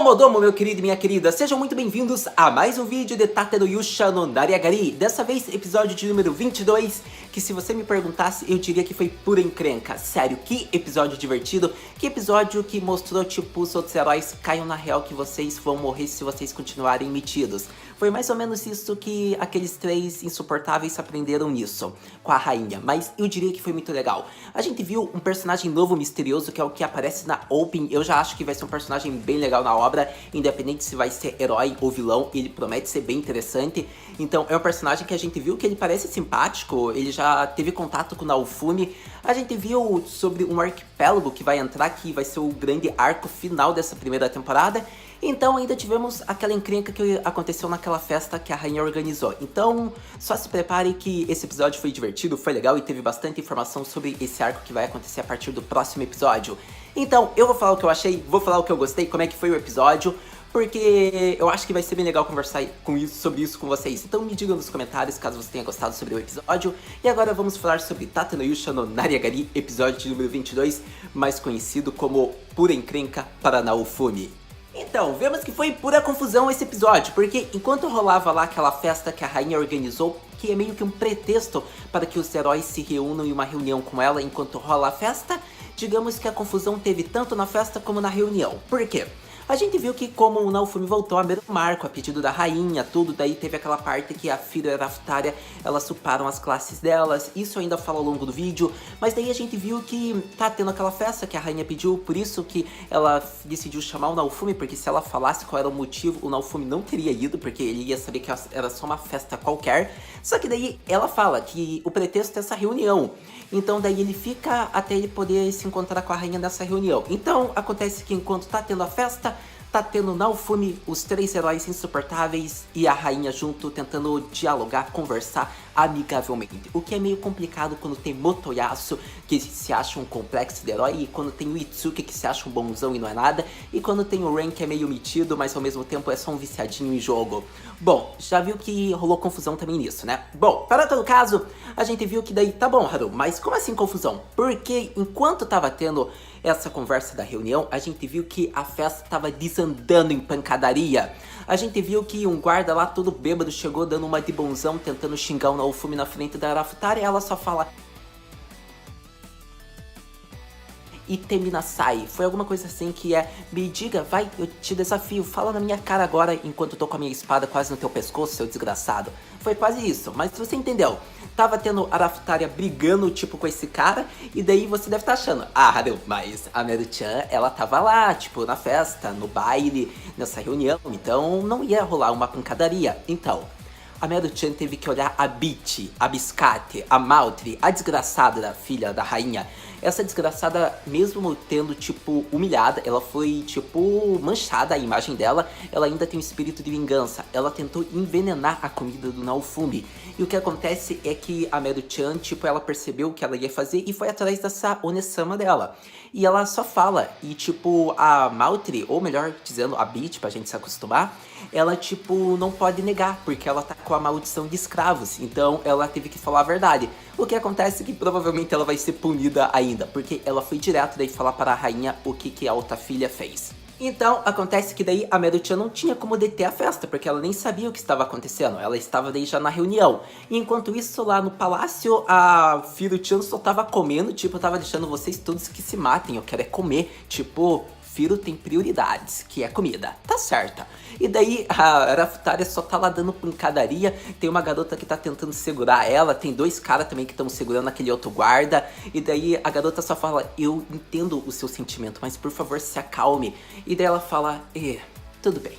Domo Domo, meu querido e minha querida, sejam muito bem-vindos a mais um vídeo de Tate no Yusha no Nariagari. Dessa vez, episódio de número 22, que se você me perguntasse, eu diria que foi pura encrenca. Sério, que episódio divertido, que episódio que mostrou, tipo, os outros heróis caiam na real que vocês vão morrer se vocês continuarem metidos. Foi mais ou menos isso que aqueles três insuportáveis aprenderam nisso, com a rainha, mas eu diria que foi muito legal. A gente viu um personagem novo misterioso, que é o que aparece na Open. Eu já acho que vai ser um personagem bem legal na obra, independente se vai ser herói ou vilão, ele promete ser bem interessante. Então é um personagem que a gente viu que ele parece simpático, ele já teve contato com o Naofumi. A gente viu sobre um arquipélago que vai entrar, que vai ser o grande arco final dessa primeira temporada. Então ainda tivemos aquela encrenca que aconteceu naquela festa que a rainha organizou. Então só se prepare que esse episódio foi divertido, foi legal e teve bastante informação sobre esse arco que vai acontecer a partir do próximo episódio. Então eu vou falar o que eu achei, vou falar o que eu gostei, como é que foi o episódio, porque eu acho que vai ser bem legal conversar sobre isso com vocês. Então me digam nos comentários caso você tenha gostado sobre o episódio. E agora vamos falar sobre Tate no Yusha no Nariagari, episódio de número 22, mais conhecido como Pura Encrenca para Naofumi. Então, vemos que foi pura confusão esse episódio, porque enquanto rolava lá aquela festa que a rainha organizou, que é meio que um pretexto para que os heróis se reúnam em uma reunião com ela enquanto rola a festa, digamos que a confusão teve tanto na festa como na reunião. Por quê? A gente viu que como o Naofumi voltou a Merumarco a pedido da rainha, tudo, daí teve aquela parte que a Firo e a Raftaria, elas suparam as classes delas, isso eu ainda falo ao longo do vídeo, mas daí a gente viu que tá tendo aquela festa que a rainha pediu, por isso que ela decidiu chamar o Naofumi, porque se ela falasse qual era o motivo, o Naofumi não teria ido, porque ele ia saber que era só uma festa qualquer, só que daí ela fala que o pretexto é essa reunião, então daí ele fica até ele poder se encontrar com a rainha nessa reunião. Então acontece que enquanto tá tendo a festa, tá tendo Naofumi, os três heróis insuportáveis e a rainha junto tentando dialogar, conversar amigavelmente. O que é meio complicado quando tem Motoyasu, que se acha um complexo de herói, e quando tem o Itsuki, que se acha um bonzão e não é nada, e quando tem o Ren, que é meio metido, mas ao mesmo tempo é só um viciadinho em jogo. Bom, já viu que rolou confusão também nisso, né? Bom, para todo caso, a gente viu que daí, tá bom, Haru, mas como assim confusão? Porque enquanto tava tendo essa conversa da reunião, a gente viu que a festa tava desandando em pancadaria. A gente viu que um guarda lá todo bêbado chegou dando uma de bonzão, tentando xingar o Naofumi na frente da Raftaria, e ela só fala e termina sai. Foi alguma coisa assim que é, me diga, vai, eu te desafio, fala na minha cara agora enquanto eu tô com a minha espada quase no teu pescoço, seu desgraçado. Foi quase isso, mas você entendeu. Tava tendo a Raftaria brigando, tipo, com esse cara, e daí você deve estar achando, ah, Haru, mas a Meru-chan, ela tava lá, tipo, na festa, no baile, nessa reunião, então não ia rolar uma pancadaria. Então, a Meru-chan teve que olhar a Bitty, a Biscate, a Maltri, a desgraçada da filha da rainha. Essa desgraçada, mesmo tendo, tipo, humilhada, ela foi, tipo, manchada a imagem dela, ela ainda tem um espírito de vingança. Ela tentou envenenar a comida do Naofumi. E o que acontece é que a Meru-chan, tipo, ela percebeu o que ela ia fazer e foi atrás dessa Onesama dela. E ela só fala, e tipo, a Maltri, ou melhor dizendo, a Bitty, pra gente se acostumar, ela, tipo, não pode negar, porque ela tá com a maldição de escravos, então ela teve que falar a verdade. O que acontece é que provavelmente ela vai ser punida ainda, porque ela foi direto daí falar para a rainha o que a outra filha fez. Então, acontece que daí a Meru-chan não tinha como deter a festa, porque ela nem sabia o que estava acontecendo, ela estava daí já na reunião. E enquanto isso, lá no palácio, a Firo-chan só tava comendo, tipo, tava deixando vocês todos que se matem, eu quero é comer, tipo, Firo tem prioridades, que é comida, tá certa. E daí a Raftaria só tá lá dando pancadaria, tem uma garota que tá tentando segurar ela, tem dois caras também que estão segurando aquele outro guarda, e daí a garota só fala, eu entendo o seu sentimento, mas por favor se acalme. E daí ela fala, tudo bem,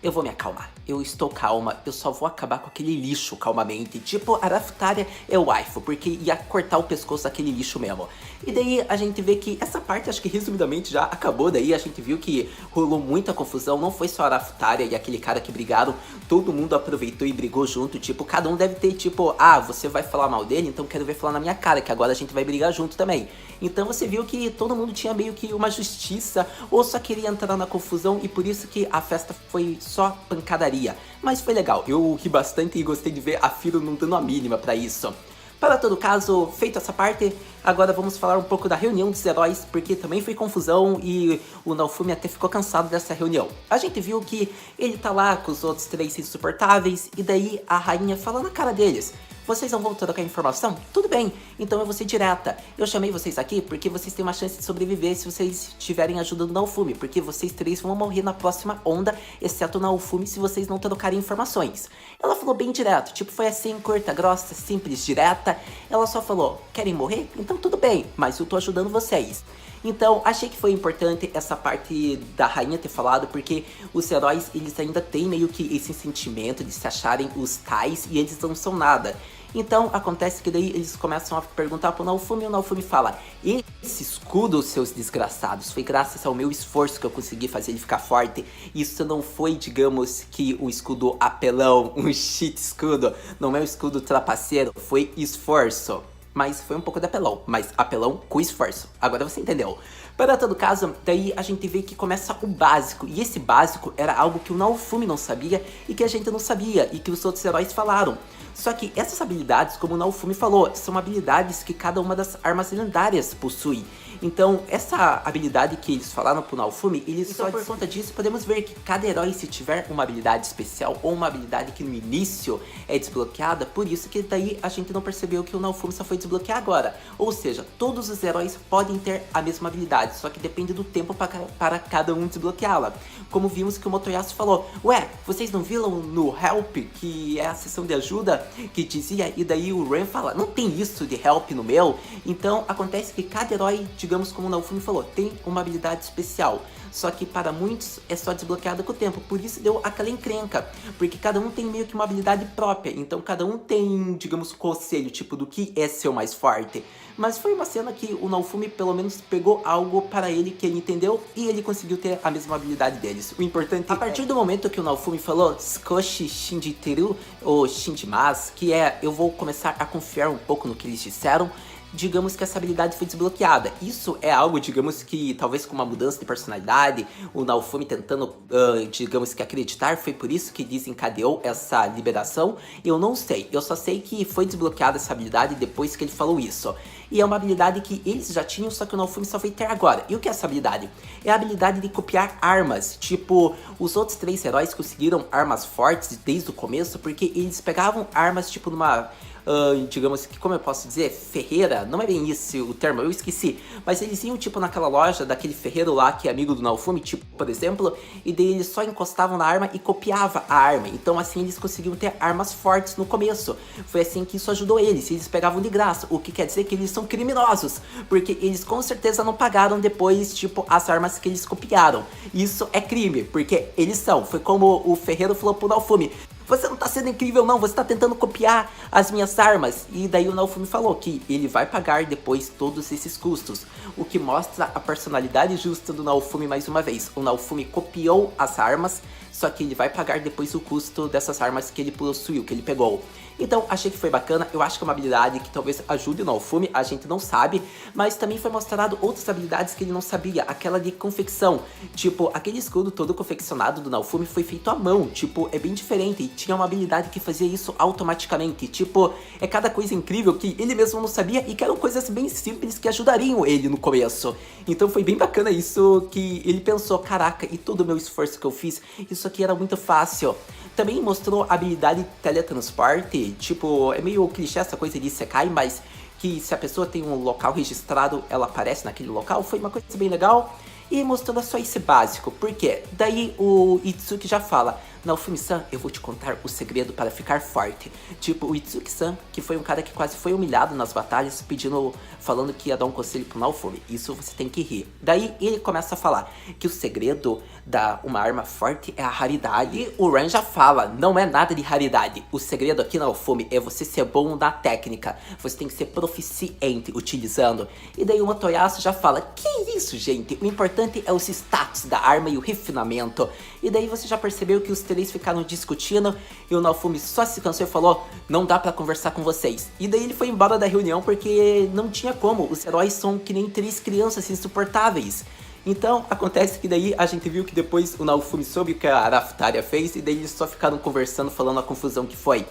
eu vou me acalmar, eu estou calma, eu só vou acabar com aquele lixo calmamente. Tipo, a Raftaria é o waifu, porque ia cortar o pescoço daquele lixo mesmo. E daí a gente vê que essa parte, acho que resumidamente já acabou. Daí a gente viu que rolou muita confusão, não foi só a Raftaria e aquele cara que brigaram, todo mundo aproveitou e brigou junto. Tipo, cada um deve ter tipo, ah, você vai falar mal dele, então quero ver falar na minha cara, que agora a gente vai brigar junto também. Então você viu que todo mundo tinha meio que uma justiça, ou só queria entrar na confusão, e por isso que a festa foi só pancadaria. Mas foi legal, eu ri bastante e gostei de ver a Firo não dando a mínima pra isso. Para todo caso, feito essa parte, agora vamos falar um pouco da reunião dos heróis, porque também foi confusão e o Naofumi até ficou cansado dessa reunião. A gente viu que ele tá lá com os outros 3 insuportáveis, e daí a rainha fala na cara deles: vocês não vão trocar informação? Tudo bem, então eu vou ser direta. Eu chamei vocês aqui porque vocês têm uma chance de sobreviver se vocês estiverem ajudando o Naofumi, porque vocês 3 vão morrer na próxima onda, exceto o Naofumi, se vocês não trocarem informações. Ela falou bem direto, tipo, foi assim, curta, grossa, simples, direta. Ela só falou: querem morrer? Então tudo bem, mas eu tô ajudando vocês. Então, achei que foi importante essa parte da rainha ter falado, porque os heróis, eles ainda têm meio que esse sentimento de se acharem os tais e eles não são nada. Então, acontece que daí eles começam a perguntar pro Naofumi, e o Naofumi fala: esse escudo, seus desgraçados, foi graças ao meu esforço que eu consegui fazer ele ficar forte. Isso não foi, digamos, que um escudo apelão, um cheat escudo, não é um escudo trapaceiro, foi esforço. Mas foi um pouco de apelão, mas apelão com esforço. Agora você entendeu. Para todo caso, daí a gente vê que começa o básico. E esse básico era algo que o Naofumi não sabia e que a gente não sabia e que os outros heróis falaram. Só que essas habilidades, como o Naofumi falou, são habilidades que cada uma das armas lendárias possui. Então, essa habilidade que eles falaram pro Naofumi, eles só por conta disso podemos ver que cada herói, se tiver uma habilidade especial ou uma habilidade que no início é desbloqueada, por isso que daí a gente não percebeu que o Naofumi só foi desbloquear agora. Ou seja, todos os heróis podem ter a mesma habilidade, só que depende do tempo para cada um desbloqueá-la. Como vimos que o Motoyasu falou: ué, vocês não viram no Help, que é a seção de ajuda, que dizia, e daí o Ren fala: não tem isso de Help no meu. Então acontece que cada herói, digamos, como o Naofumi falou, tem uma habilidade especial. Só que para muitos é só desbloqueada com o tempo, por isso deu aquela encrenca, porque cada um tem meio que uma habilidade própria, então cada um tem, digamos, conselho, tipo, do que é seu mais forte. Mas foi uma cena que o Naofumi pelo menos pegou algo para ele que ele entendeu e ele conseguiu ter a mesma habilidade deles. O importante, a partir do momento que o Naofumi falou Tsukoshi Shinjiteru ou Shinjimasu, que é eu vou começar a confiar um pouco no que eles disseram, digamos que essa habilidade foi desbloqueada. Isso é algo, digamos que talvez com uma mudança de personalidade, o Naofumi tentando, digamos que acreditar, foi por isso que desencadeou essa liberação. Eu não sei, eu só sei que foi desbloqueada essa habilidade depois que ele falou isso. E é uma habilidade que eles já tinham, só que o Naofumi só foi ter agora. E o que é essa habilidade? É a habilidade de copiar armas. Tipo, os outros 3 heróis conseguiram armas fortes desde o começo, porque eles pegavam armas tipo numa... digamos que, como eu posso dizer, ferreira, não é bem esse o termo, eu esqueci, mas eles iam tipo naquela loja daquele ferreiro lá que é amigo do Naofumi, tipo, por exemplo, e daí eles só encostavam na arma e copiava a arma, então assim eles conseguiam ter armas fortes no começo. Foi assim que isso ajudou eles pegavam de graça, o que quer dizer que eles são criminosos, porque eles com certeza não pagaram depois, tipo, as armas que eles copiaram. Isso é crime, porque eles são, foi como o ferreiro falou pro Naofumi: você não tá sendo incrível não, você tá tentando copiar as minhas armas. E daí o Naofumi falou que ele vai pagar depois todos esses custos, o que mostra a personalidade justa do Naofumi mais uma vez. O Naofumi copiou as armas, só que ele vai pagar depois o custo dessas armas que ele possuiu, que ele pegou. Então achei que foi bacana, eu acho que é uma habilidade que talvez ajude o Naofumi, a gente não sabe, mas também foi mostrado outras habilidades que ele não sabia, aquela de confecção, tipo, aquele escudo todo confeccionado do Naofumi foi feito à mão, tipo, é bem diferente, e tinha uma habilidade que fazia isso automaticamente, tipo, é cada coisa incrível que ele mesmo não sabia e que eram coisas bem simples que ajudariam ele no começo. Então foi bem bacana isso que ele pensou: caraca, e todo o meu esforço que eu fiz, isso aqui era muito fácil. Também mostrou a habilidade de teletransporte, tipo, é meio clichê essa coisa de Isekai, mas que se a pessoa tem um local registrado, ela aparece naquele local, foi uma coisa bem legal. E mostrando só esse básico, porque daí o Itsuki já fala: Naofumi-san, eu vou te contar o segredo para ficar forte. Tipo, o Itsuki-san, que foi um cara que quase foi humilhado nas batalhas, falando que ia dar um conselho pro Naofumi. Isso você tem que rir. Daí ele começa a falar que o segredo da uma arma forte é a raridade. E o Ren já fala: não é nada de raridade. O segredo aqui, Naofumi, é você ser bom na técnica. Você tem que ser proficiente utilizando. E daí o Motoyasu já fala: que isso, gente? O importante é os status da arma e o refinamento. E daí você já percebeu que os 3 ficaram discutindo e o Naofumi só se cansou e falou: não dá pra conversar com vocês. E daí ele foi embora da reunião porque não tinha como, os heróis são que nem 3 crianças insuportáveis. Então acontece que daí a gente viu que depois o Naofumi soube o que a Arafutaria fez e daí eles só ficaram conversando, falando a confusão que foi.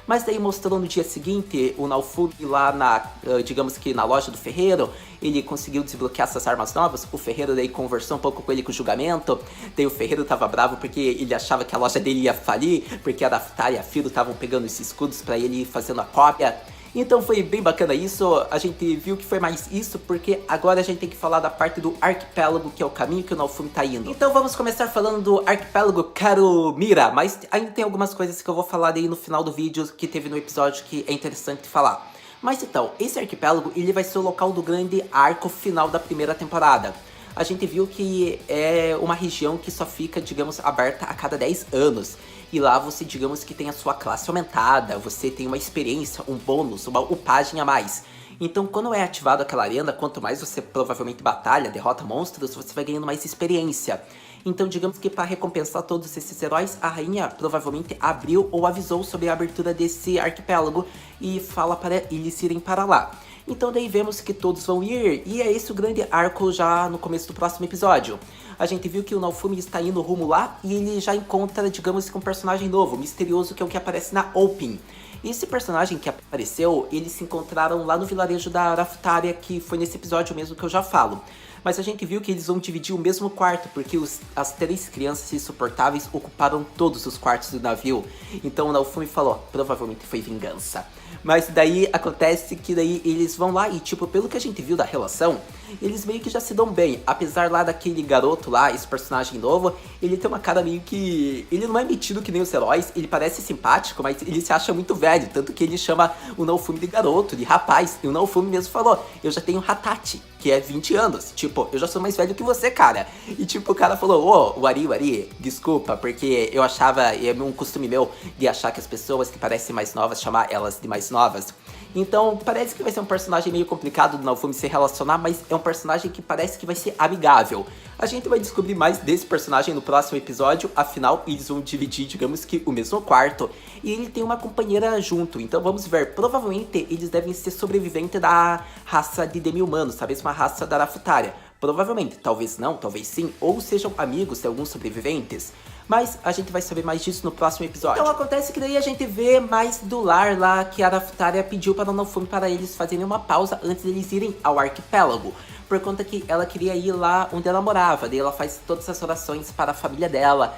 Mas daí mostrou no dia seguinte o Naofumi lá na, digamos que na loja do ferreiro, ele conseguiu desbloquear essas armas novas, o ferreiro daí conversou um pouco com ele com o julgamento, daí o ferreiro tava bravo porque ele achava que a loja dele ia falir, porque a Raftari e a Firo estavam pegando esses escudos pra ele ir fazendo a cópia. Então foi bem bacana isso, a gente viu que foi mais isso, porque agora a gente tem que falar da parte do arquipélago, que é o caminho que o Naofumi tá indo. Então vamos começar falando do arquipélago Karumira, mas ainda tem algumas coisas que eu vou falar aí no final do vídeo que teve no episódio que é interessante falar. Mas então, esse arquipélago ele vai ser o local do grande arco final da primeira temporada. A gente viu que é uma região que só fica, digamos, aberta a cada 10 anos. E lá você, digamos, que tem a sua classe aumentada, você tem uma experiência, um bônus, uma upagem a mais. Então, quando é ativado aquela arena, quanto mais você provavelmente batalha, derrota monstros, você vai ganhando mais experiência. Então, digamos que para recompensar todos esses heróis, a rainha provavelmente abriu ou avisou sobre a abertura desse arquipélago e fala para eles irem para lá. Então daí vemos que todos vão ir, e é esse o grande arco já no começo do próximo episódio. A gente viu que o Naofumi está indo rumo lá, e ele já encontra, digamos que um personagem novo, misterioso, que é o que aparece na Open. Esse personagem que apareceu, eles se encontraram lá no vilarejo da Raftaria, que foi nesse episódio mesmo que eu já falo. Mas a gente viu que eles vão dividir o mesmo quarto, porque as 3 crianças insuportáveis ocuparam todos os quartos do navio. Então o Naofumi falou, provavelmente foi vingança. Mas daí acontece que daí eles vão lá e, tipo, pelo que a gente viu da relação, eles meio que já se dão bem. Apesar lá daquele garoto lá, esse personagem novo, ele tem uma cara meio que... Ele não é metido que nem os heróis, ele parece simpático, mas ele se acha muito velho. Tanto que ele chama o Naofumi de garoto, de rapaz. E o Naofumi mesmo falou, eu já tenho Hatachi, que é 20 anos. Tipo, eu já sou mais velho que você, cara. E tipo, o cara falou, ô, Wari, desculpa, porque eu achava, é um costume meu, de achar que as pessoas que parecem mais novas, chamar elas de mais novas. Então, parece que vai ser um personagem meio complicado do Naofumi se relacionar, mas é um personagem que parece que vai ser amigável. A gente vai descobrir mais desse personagem no próximo episódio, afinal, eles vão dividir, digamos que, o mesmo quarto. E ele tem uma companheira junto, então vamos ver, provavelmente eles devem ser sobreviventes da raça de demi-humanos, a mesma raça da Raftaria. Provavelmente, talvez não, talvez sim, ou sejam amigos de alguns sobreviventes. Mas a gente vai saber mais disso no próximo episódio. Então acontece que daí a gente vê mais do lar lá que a Raftaria pediu para o Naofumi para eles fazerem uma pausa antes de eles irem ao arquipélago. Por conta que ela queria ir lá onde ela morava, daí ela faz todas as orações para a família dela.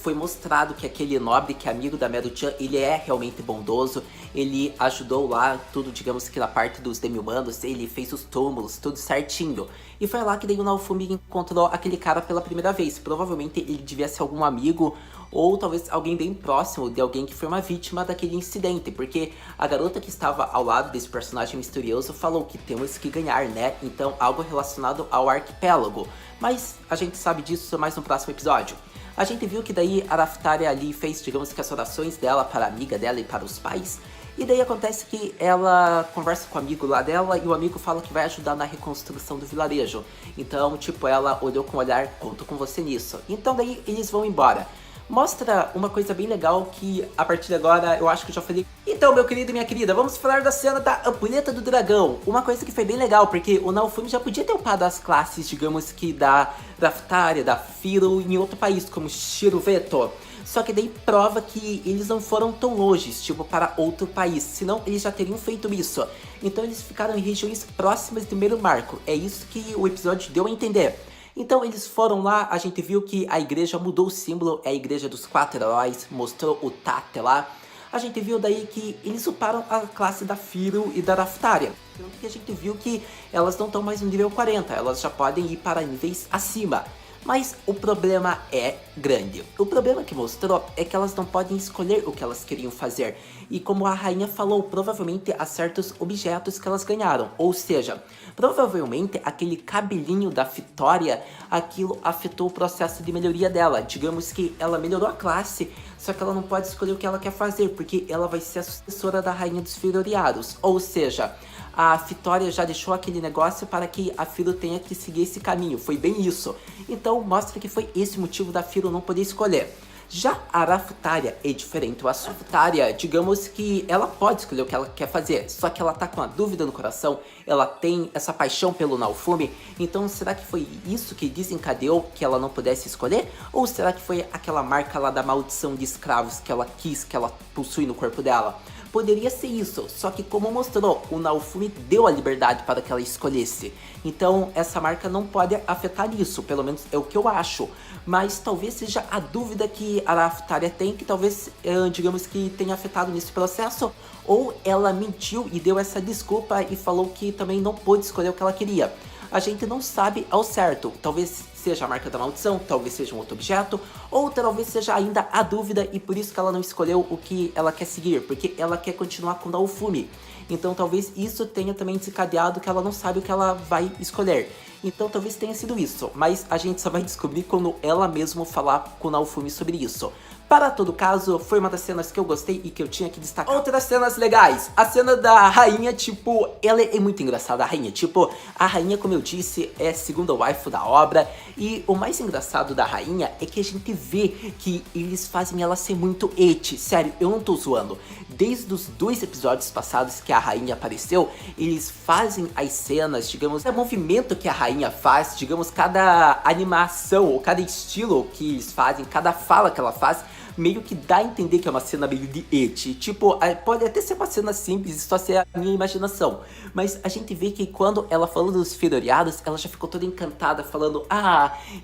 Foi mostrado que aquele nobre, que é amigo da Meru-chan, ele é realmente bondoso. Ele ajudou lá tudo, digamos que na parte dos demi-humanos, ele fez os túmulos, tudo certinho. E foi lá que daí o Naofumi encontrou aquele cara pela primeira vez. Provavelmente ele devia ser algum amigo, ou talvez alguém bem próximo de alguém que foi uma vítima daquele incidente, porque a garota que estava ao lado desse personagem misterioso falou que temos que ganhar, né? Então algo relacionado ao arquipélago, mas a gente sabe disso mais no próximo episódio. A gente viu que daí a Raftaria ali fez, digamos que as orações dela para a amiga dela e para os pais. E daí acontece que ela conversa com o amigo lá dela e o amigo fala que vai ajudar na reconstrução do vilarejo. Então, tipo, ela olhou com o olhar, conto com você nisso. Então daí eles vão embora. Mostra uma coisa bem legal que a partir de agora eu acho que eu já falei. Então, meu querido e minha querida, vamos falar da cena da ampulheta do dragão. Uma coisa que foi bem legal, porque o Naofumi já podia ter upado as classes, digamos que da Raftaria, da Firo em outro país, como Shiruveto. Só que daí prova que eles não foram tão longe, tipo para outro país, senão eles já teriam feito isso. Então eles ficaram em regiões próximas do primeiro marco, é isso que o episódio deu a entender. Então eles foram lá, a gente viu que a igreja mudou o símbolo, é a igreja dos 4 heróis, mostrou o Tate lá. A gente viu daí que eles uparam a classe da Firo e da Raftaria. Tanto que a gente viu que elas não estão mais no nível 40, elas já podem ir para níveis acima. Mas o problema é grande. O problema que mostrou é que elas não podem escolher o que elas queriam fazer. E como a rainha falou, provavelmente há certos objetos que elas ganharam. Ou seja, provavelmente aquele cabelinho da Vitória, aquilo afetou o processo de melhoria dela. Digamos que ela melhorou a classe, só que ela não pode escolher o que ela quer fazer, porque ela vai ser a sucessora da rainha dos Firoriados. Ou seja, a Vitória já deixou aquele negócio para que a Firo tenha que seguir esse caminho. Foi bem isso. Então mostra que foi esse o motivo da Firo não poder escolher. Já a Raftaria é diferente. A Raftaria, digamos que ela pode escolher o que ela quer fazer, só que ela tá com a dúvida no coração, ela tem essa paixão pelo Naofumi. Então será que foi isso que desencadeou que ela não pudesse escolher? Ou será que foi aquela marca lá da maldição de escravos que ela quis, que ela possui no corpo dela? Poderia ser isso, só que como mostrou, o Naofumi deu a liberdade para que ela escolhesse. Então essa marca não pode afetar nisso, pelo menos é o que eu acho. Mas talvez seja a dúvida que a Raftaria tem, que talvez, digamos que tenha afetado nesse processo. Ou ela mentiu e deu essa desculpa e falou que também não pôde escolher o que ela queria. A gente não sabe ao certo, talvez seja a marca da maldição, talvez seja um outro objeto, ou talvez seja ainda a dúvida e por isso que ela não escolheu o que ela quer seguir, porque ela quer continuar com o Naofumi. Então talvez isso tenha também desencadeado que ela não sabe o que ela vai escolher. Então talvez tenha sido isso, mas a gente só vai descobrir quando ela mesma falar com o Naofumi sobre isso. Para todo caso, foi uma das cenas que eu gostei e que eu tinha que destacar. Outras cenas legais, a cena da rainha, tipo, ela é muito engraçada, a rainha. Tipo, a rainha, como eu disse, é a segunda waifu da obra. E o mais engraçado da rainha é que a gente vê que eles fazem ela ser muito eti. Sério, eu não tô zoando. Desde os 2 episódios passados que a rainha apareceu, eles fazem as cenas, digamos, o movimento que a rainha faz, digamos, cada animação ou cada estilo que eles fazem, cada fala que ela faz, meio que dá a entender que é uma cena meio de eti. Tipo, pode até ser uma cena simples, só ser a minha imaginação. Mas a gente vê que quando ela falou dos Fedoriados, ela já ficou toda encantada, falando,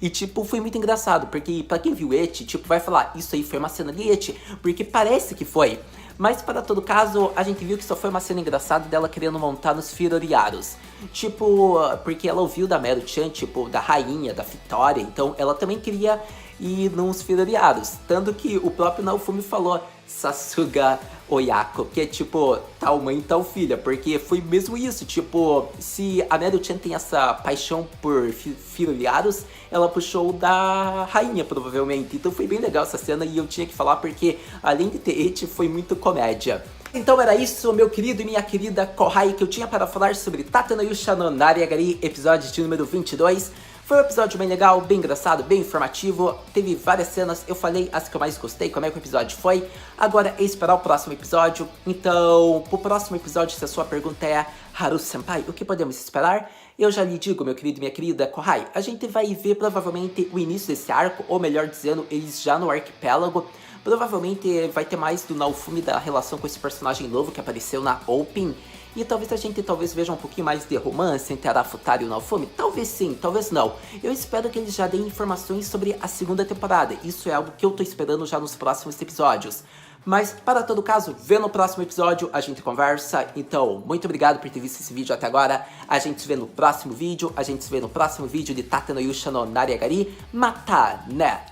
e tipo, foi muito engraçado, porque pra quem viu eti, tipo, vai falar, isso aí foi uma cena de eti, porque parece que foi. Mas para todo caso, a gente viu que só foi uma cena engraçada dela querendo montar nos Fedoriados. Tipo, porque ela ouviu da Meru-chan, tipo, da rainha, da Vitória, então ela também queria ir nos Fedoriados. Tanto que o próprio Naofumi falou Sasuga Oyako, que é tipo, tal mãe, tal filha, porque foi mesmo isso, tipo, se a Meru-chan tem essa paixão por Fedoriados, ela puxou da rainha, provavelmente. Então foi bem legal essa cena e eu tinha que falar porque, além de ter eti, foi muito comédia. Então era isso, meu querido e minha querida Kohai, que eu tinha para falar sobre Tate no Yusha no Nariagari, episódio de número 22. Foi um episódio bem legal, bem engraçado, bem informativo, teve várias cenas, eu falei as que eu mais gostei, como é que o episódio foi. Agora é esperar o próximo episódio, então, pro próximo episódio, se a sua pergunta é Haru-senpai, o que podemos esperar? Eu já lhe digo, meu querido e minha querida Kohai, a gente vai ver provavelmente o início desse arco, ou melhor dizendo, eles já no arquipélago. Provavelmente vai ter mais do Naofumi, da relação com esse personagem novo que apareceu na Open. E talvez a gente veja um pouquinho mais de romance entre a Raftaria e o Naofumi. Talvez sim, talvez não. Eu espero que eles já deem informações sobre a segunda temporada. Isso é algo que eu tô esperando já nos próximos episódios. Mas, para todo caso, vê no próximo episódio, a gente conversa. Então, muito obrigado por ter visto esse vídeo até agora. A gente se vê no próximo vídeo. A gente se vê no próximo vídeo de Tate no Yusha no Nariagari. Mata, né?